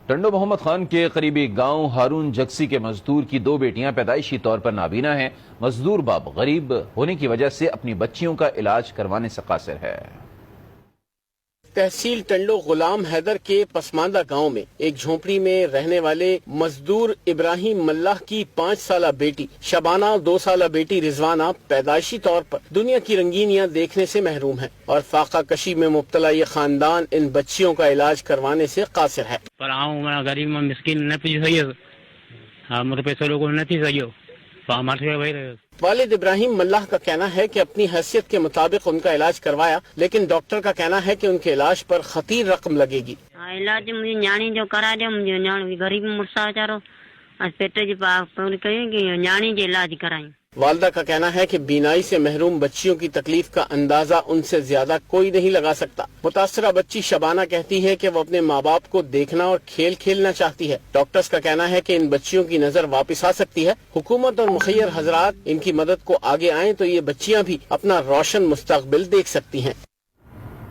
ٹنڈو محمد خان کے قریبی گاؤں ہارون جگسی کے مزدور کی 2 بیٹیاں پیدائشی طور پر نابینا ہیں۔ مزدور باپ غریب ہونے کی وجہ سے اپنی بچیوں کا علاج کروانے سے قاصر ہے۔ تحصیل ٹنڈو غلام حیدر کے پسماندہ گاؤں میں ایک جھونپڑی میں رہنے والے مزدور ابراہیم ملہ کی 5 سالہ بیٹی شبانہ اور 2 سالہ بیٹی رضوانہ پیدائشی طور پر دنیا کی رنگینیاں دیکھنے سے محروم ہیں اور فاقہ کشی میں مبتلا یہ خاندان ان بچیوں کا علاج کروانے سے قاصر ہے۔ پر غریب مسکین نہ پی سکیو ہمارے پیسے لوگوں نہ تھی سکیو والد ابراہیم ملہ کا کہنا ہے کہ اپنی حیثیت کے مطابق ان کا علاج کروایا، لیکن ڈاکٹر کا کہنا ہے کہ ان کے علاج پر خطیر رقم لگے گی۔ علاج مجھے نیانی جو کرا دے، مجھے نیانی غریب مرسا چارو پیٹ جی پوری کہیں کہ نیانی جو علاج کرائیں۔ والدہ کا کہنا ہے کہ بینائی سے محروم بچیوں کی تکلیف کا اندازہ ان سے زیادہ کوئی نہیں لگا سکتا۔ متاثرہ بچی شبانہ کہتی ہے کہ وہ اپنے ماں باپ کو دیکھنا اور کھیل کھیلنا چاہتی ہے۔ ڈاکٹرز کا کہنا ہے کہ ان بچیوں کی نظر واپس آ سکتی ہے۔ حکومت اور مخیر حضرات ان کی مدد کو آگے آئیں تو یہ بچیاں بھی اپنا روشن مستقبل دیکھ سکتی ہیں۔